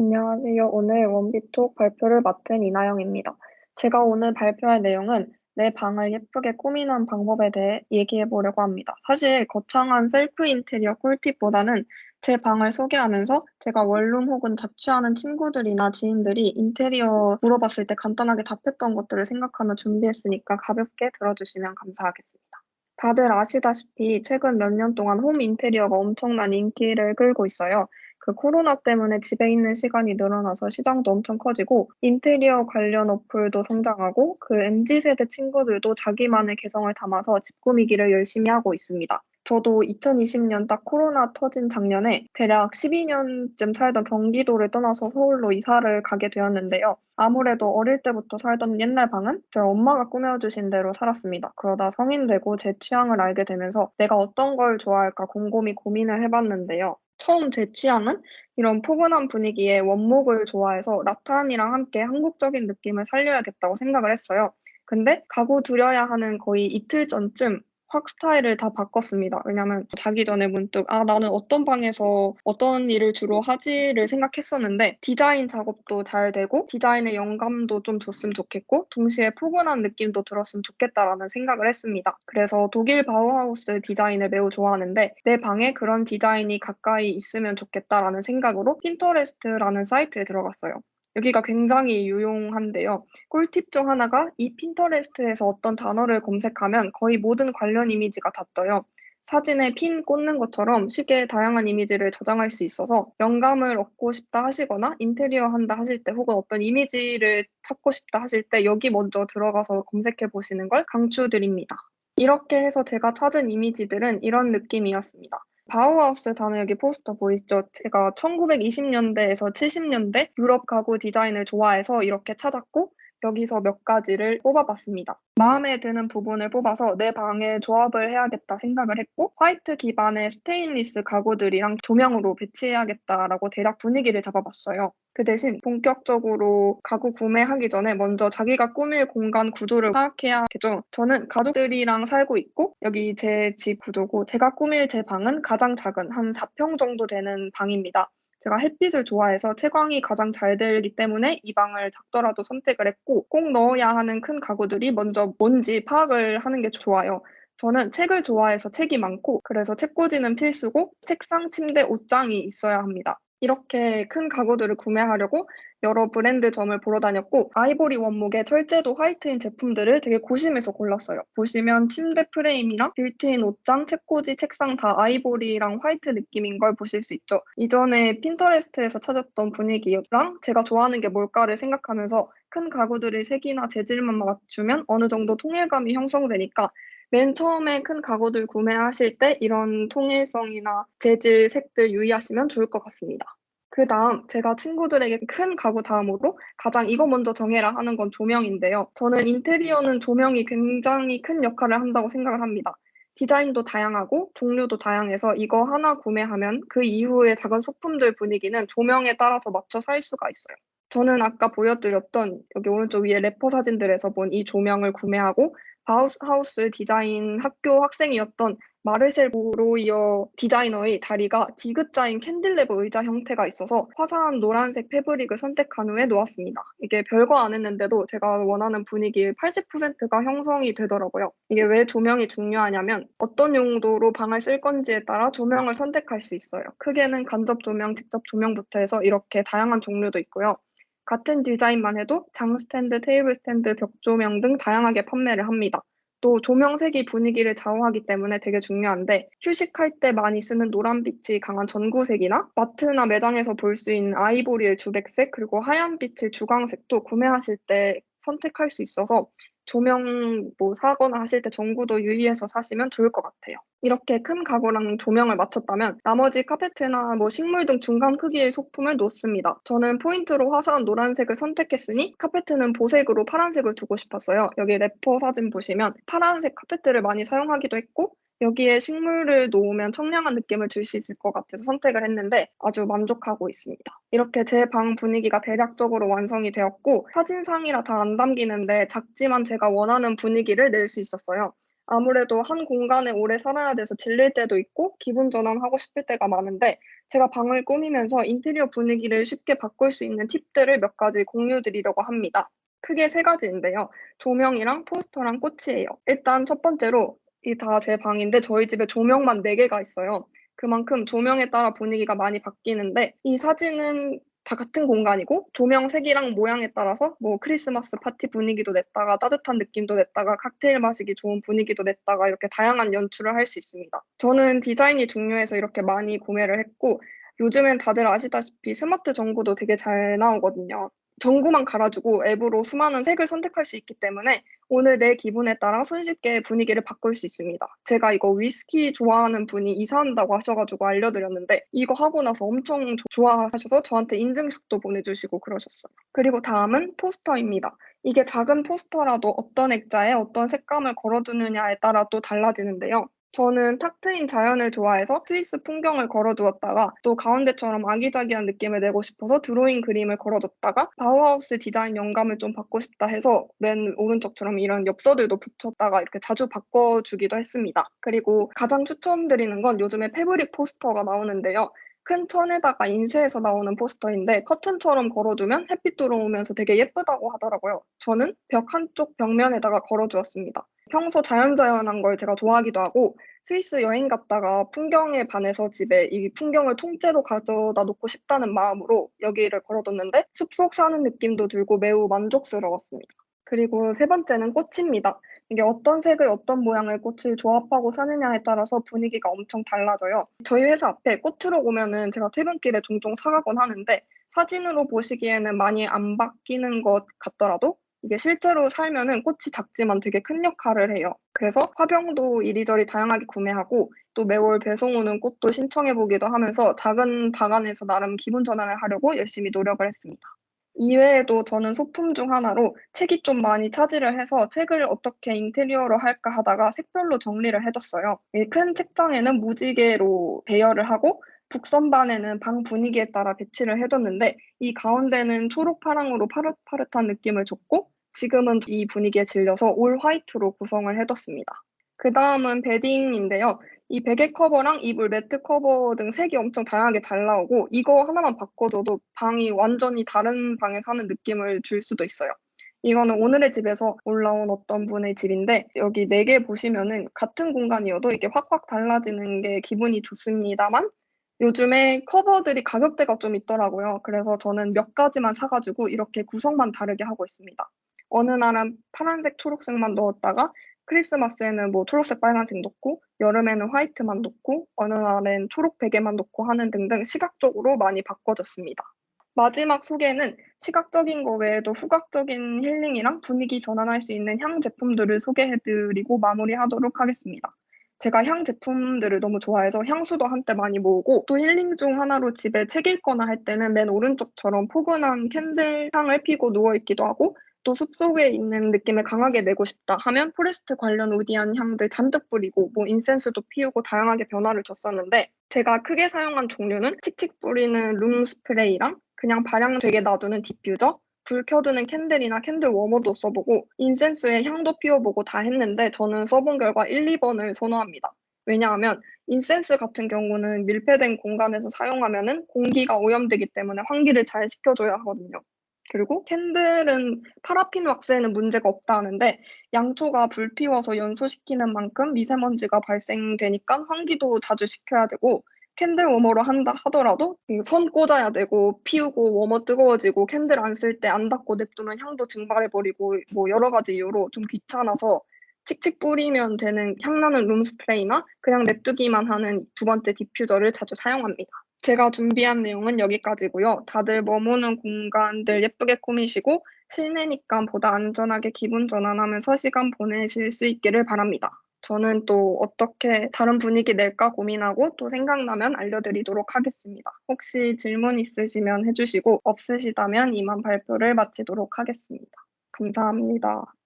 안녕하세요. 오늘 원비톡 발표를 맡은 이나영입니다. 제가 오늘 발표할 내용은 내 방을 예쁘게 꾸미는 방법에 대해 얘기해 보려고 합니다. 사실 거창한 셀프 인테리어 꿀팁보다는 제 방을 소개하면서 제가 원룸 혹은 자취하는 친구들이나 지인들이 인테리어 물어봤을 때 간단하게 답했던 것들을 생각하며 준비했으니까 가볍게 들어주시면 감사하겠습니다. 다들 아시다시피 최근 몇 년 동안 홈 인테리어가 엄청난 인기를 끌고 있어요. 그 코로나 때문에 집에 있는 시간이 늘어나서 시장도 엄청 커지고 인테리어 관련 어플도 성장하고 그 MZ세대 친구들도 자기만의 개성을 담아서 집 꾸미기를 열심히 하고 있습니다. 저도 2020년 딱 코로나 터진 작년에 대략 12년쯤 살던 경기도를 떠나서 서울로 이사를 가게 되었는데요. 아무래도 어릴 때부터 살던 옛날 방은 저희 엄마가 꾸며주신 대로 살았습니다. 그러다 성인 되고 제 취향을 알게 되면서 내가 어떤 걸 좋아할까 곰곰이 고민을 해봤는데요. 처음 제 취향은 이런 포근한 분위기의 원목을 좋아해서 라탄이랑 함께 한국적인 느낌을 살려야겠다고 생각을 했어요. 근데 가구 들여야 하는 거의 이틀 전쯤 확 스타일을 다 바꿨습니다. 왜냐면 자기 전에 문득 '아 나는 어떤 방에서 어떤 일을 주로 하지?'를 생각했었는데 디자인 작업도 잘 되고 디자인의 영감도 좀 줬으면 좋겠고 동시에 포근한 느낌도 들었으면 좋겠다라는 생각을 했습니다. 그래서 독일 바우하우스 디자인을 매우 좋아하는데 '내 방에 그런 디자인이 가까이 있으면 좋겠다.'라는 생각으로 핀터레스트라는 사이트에 들어갔어요. 여기가 굉장히 유용한데요. 꿀팁 중 하나가 이 핀터레스트에서 어떤 단어를 검색하면 거의 모든 관련 이미지가 다 떠요. 사진에 핀 꽂는 것처럼 쉽게 다양한 이미지를 저장할 수 있어서 영감을 얻고 싶다 하시거나 인테리어 한다 하실 때 혹은 어떤 이미지를 찾고 싶다 하실 때 여기 먼저 들어가서 검색해 보시는 걸 강추드립니다. 이렇게 해서 제가 찾은 이미지들은 이런 느낌이었습니다. 바우하우스 단어 여기 포스터 보이시죠? 제가 1920년대에서 70년대 유럽 가구 디자인을 좋아해서 이렇게 찾았고 여기서 몇 가지를 뽑아봤습니다. 마음에 드는 부분을 뽑아서 내 방에 조합을 해야겠다 생각을 했고 화이트 기반의 스테인리스 가구들이랑 조명으로 배치해야겠다라고 대략 분위기를 잡아봤어요. 그 대신 본격적으로 가구 구매하기 전에 먼저 자기가 꾸밀 공간 구조를 파악해야겠죠. 저는 가족들이랑 살고 있고 여기 제 집 구조고 제가 꾸밀 제 방은 가장 작은 한 4평 정도 되는 방입니다. 제가 햇빛을 좋아해서 채광이 가장 잘 되기 때문에 이 방을 작더라도 선택을 했고 꼭 넣어야 하는 큰 가구들이 먼저 뭔지 파악을 하는 게 좋아요. 저는 책을 좋아해서 책이 많고 그래서 책꽂이는 필수고 책상, 침대, 옷장이 있어야 합니다. 이렇게 큰 가구들을 구매하려고 여러 브랜드점을 보러 다녔고 아이보리 원목에 철제도 화이트인 제품들을 되게 고심해서 골랐어요. 보시면 침대 프레임이랑 빌트인 옷장, 책꽂이, 책상 다 아이보리랑 화이트 느낌인 걸 보실 수 있죠. 이전에 핀터레스트에서 찾았던 분위기랑 제가 좋아하는 게 뭘까를 생각하면서 큰 가구들의 색이나 재질만 맞추면 어느 정도 통일감이 형성되니까 맨 처음에 큰 가구들 구매하실 때 이런 통일성이나 재질, 색들 유의하시면 좋을 것 같습니다. 그다음 제가 친구들에게 큰 가구 다음으로 가장 "이거 먼저 정해라." 하는 건 조명인데요. 저는 인테리어는 조명이 굉장히 큰 역할을 한다고 생각을 합니다. 디자인도 다양하고 종류도 다양해서 이거 하나 구매하면 그 이후의 작은 소품들 분위기는 조명에 따라서 맞춰서 할 수가 있어요. 저는 아까 보여드렸던 여기 오른쪽 위에 래퍼 사진들에서 본 이 조명을 구매하고 바우하우스 디자인 학교 학생이었던 마르셀 보로이어 디자이너의 다리가 디귿자인 캔들레버 의자 형태가 있어서 화사한 노란색 패브릭을 선택한 후에 놓았습니다. 이게 별거 안 했는데도 제가 원하는 분위기의 80%가 형성이 되더라고요. 이게 왜 조명이 중요하냐면 어떤 용도로 방을 쓸 건지에 따라 조명을 선택할 수 있어요. 크게는 간접 조명, 직접 조명부터 해서 이렇게 다양한 종류도 있고요. 같은 디자인만 해도 장 스탠드, 테이블 스탠드, 벽 조명 등 다양하게 판매를 합니다. 또 조명색이 분위기를 좌우하기 때문에 되게 중요한데 휴식할 때 많이 쓰는 노란빛이 강한 전구색이나 마트나 매장에서 볼 수 있는 아이보리의 주백색 그리고 하얀빛의 주광색도 구매하실 때 선택할 수 있어서 조명 뭐 사거나 하실 때 전구도 유의해서 사시면 좋을 것 같아요. 이렇게 큰 가구랑 조명을 맞췄다면 나머지 카페트나 뭐 식물 등 중간 크기의 소품을 놓습니다. 저는 포인트로 화사한 노란색을 선택했으니 카페트는 보색으로 파란색을 두고 싶었어요. 여기 래퍼 사진 보시면 파란색 카페트를 많이 사용하기도 했고 여기에 식물을 놓으면 청량한 느낌을 줄 수 있을 것 같아서 선택을 했는데 아주 만족하고 있습니다. 이렇게 제 방 분위기가 대략적으로 완성이 되었고 사진상이라 다 안 담기는데 작지만 제가 원하는 분위기를 낼 수 있었어요. 아무래도 한 공간에 오래 살아야 돼서 질릴 때도 있고 기분 전환하고 싶을 때가 많은데 제가 방을 꾸미면서 인테리어 분위기를 쉽게 바꿀 수 있는 팁들을 몇 가지 공유드리려고 합니다. 크게 세 가지인데요. 조명이랑 포스터랑 꽃이에요. 일단 첫 번째로 이 다 제 방인데 저희 집에 조명만 4개가 있어요. 그만큼 조명에 따라 분위기가 많이 바뀌는데 이 사진은 다 같은 공간이고 조명 색이랑 모양에 따라서 뭐 크리스마스 파티 분위기도 냈다가 따뜻한 느낌도 냈다가 칵테일 마시기 좋은 분위기도 냈다가 이렇게 다양한 연출을 할 수 있습니다. 저는 디자인이 중요해서 이렇게 많이 구매를 했고 요즘엔 다들 아시다시피 스마트 전구도 되게 잘 나오거든요. 전구만 갈아 주고 앱으로 수많은 색을 선택할 수 있기 때문에 오늘 내 기분에 따라 손쉽게 분위기를 바꿀 수 있습니다. 제가 이거 위스키 좋아하는 분이 이사한다고 하셔 가지고 알려드렸는데 이거 하고 나서 엄청 좋아하셔서 저한테 인증샷도 보내주시고 그러셨어요. 그리고 다음은 포스터입니다. 이게 작은 포스터라도 어떤 액자에 어떤 색감을 걸어두느냐에 따라 또 달라지는데요. 저는 탁 트인 자연을 좋아해서 스위스 풍경을 걸어두었다가 또 가운데처럼 아기자기한 느낌을 내고 싶어서 드로잉 그림을 걸어뒀다가 바우하우스 디자인 영감을 좀 받고 싶다 해서 맨 오른쪽처럼 이런 엽서들도 붙였다가 이렇게 자주 바꿔주기도 했습니다. 그리고 가장 추천드리는 건 요즘에 패브릭 포스터가 나오는데요. 큰 천에다가 인쇄해서 나오는 포스터인데 커튼처럼 걸어두면 햇빛 들어오면서 되게 예쁘다고 하더라고요. 저는 벽 한쪽 벽면에다가 걸어두었습니다. 평소 자연자연한 걸 제가 좋아하기도 하고 스위스 여행 갔다가 풍경에 반해서 집에 이 풍경을 통째로 가져다 놓고 싶다는 마음으로 여기를 걸어뒀는데 숲속 사는 느낌도 들고 매우 만족스러웠습니다. 그리고 세 번째는 꽃입니다. 이게 어떤 색을 어떤 모양의 꽃을 조합하고 사느냐에 따라서 분위기가 엄청 달라져요. 저희 회사 앞에 꽃트럭 오면은 제가 퇴근길에 종종 사 가곤 하는데 사진으로 보시기에는 많이 안 바뀌는 것 같더라도 이게 실제로 살면은 꽃이 작지만 되게 큰 역할을 해요. 그래서 화병도 이리저리 다양하게 구매하고 또 매월 배송 오는 꽃도 신청해 보기도 하면서 작은 방 안에서 나름 기분 전환을 하려고 열심히 노력을 했습니다. 이외에도 저는 소품 중 하나로 책이 좀 많이 차지를 해서 책을 어떻게 인테리어로 할까 하다가 색별로 정리를 해 뒀어요. 이 큰 책장에는 무지개로 배열을 하고 북선반에는 방 분위기에 따라 배치를 해 뒀는데 이 가운데는 초록 파랑으로 파릇파릇한 느낌을 줬고 지금은 이 분위기에 질려서 올 화이트로 구성을 해 뒀습니다. 그다음은 베딩인데요. 이 베개 커버랑 이불 매트 커버 등 색이 엄청 다양하게 잘 나오고 이거 하나만 바꿔줘도 방이 완전히 다른 방에 사는 느낌을 줄 수도 있어요. 이거는 오늘의 집에서 올라온 어떤 분의 집인데 여기 4개 보시면은 같은 공간이어도 이게 확확 달라지는 게 기분이 좋습니다만 요즘에 커버들이 가격대가 좀 있더라고요. 그래서 저는 몇 가지만 사 가지고 이렇게 구성만 다르게 하고 있습니다. 어느 날은 파란색, 초록색만 넣었다가 크리스마스에는 뭐 초록색, 빨간색 넣고 여름에는 화이트만 넣고 어느 날엔 초록 베개만 넣고 하는 등등 시각적으로 많이 바꿔졌습니다. 마지막 소개는 시각적인 거 외에도 후각적인 힐링이랑 분위기 전환할 수 있는 향 제품들을 소개해 드리고 마무리하도록 하겠습니다. 제가 향 제품들을 너무 좋아해서 향수도 한때 많이 모으고 또 힐링 중 하나로 집에 책 읽거나 할 때는 맨 오른쪽처럼 포근한 캔들 향을 피고 누워 있기도 하고 또 숲속에 있는 느낌을 강하게 내고 싶다 하면 포레스트 관련 우디한 향들 잔뜩 뿌리고 뭐 인센스도 피우고 다양하게 변화를 줬었는데 제가 크게 사용한 종류는 칙칙 뿌리는 룸 스프레이랑 그냥 발향되게 놔두는 디퓨저, 불 켜두는 캔들이나 캔들 워머도 써 보고 인센스에 향도 피워 보고 다 했는데 저는 써본 결과 1-2 번을 선호합니다. 왜냐하면 인센스 같은 경우는 밀폐된 공간에서 사용하면은 공기가 오염되기 때문에 환기를 잘 시켜 줘야 하거든요. 그리고 캔들은 파라핀 왁스에는 문제가 없다 하는데 양초가 불 피워서 연소시키는 만큼 미세먼지가 발생되니까 환기도 자주 시켜야 되고 캔들 워머로 한다 하더라도 이 선 꽂아야 되고 피우고 워머 뜨거워지고 캔들 안 쓸 때 안 닫고 냅두면 향도 증발해 버리고 뭐 여러 가지 이유로 좀 귀찮아서 칙칙 뿌리면 되는 향나는 룸 스프레이나 그냥 냅두기만 하는 두 번째 디퓨저를 자주 사용합니다. 제가 준비한 내용은 여기까지고요. 다들 머무는 공간들 예쁘게 꾸미시고 실내니까 보다 안전하게 기분 전환하면서 시간 보내실 수 있기를 바랍니다. 저는 또 어떻게 다른 분위기 낼까 고민하고 또 생각나면 알려드리도록 하겠습니다. 혹시 질문 있으시면 해 주시고 없으시다면 이만 발표를 마치도록 하겠습니다. 감사합니다.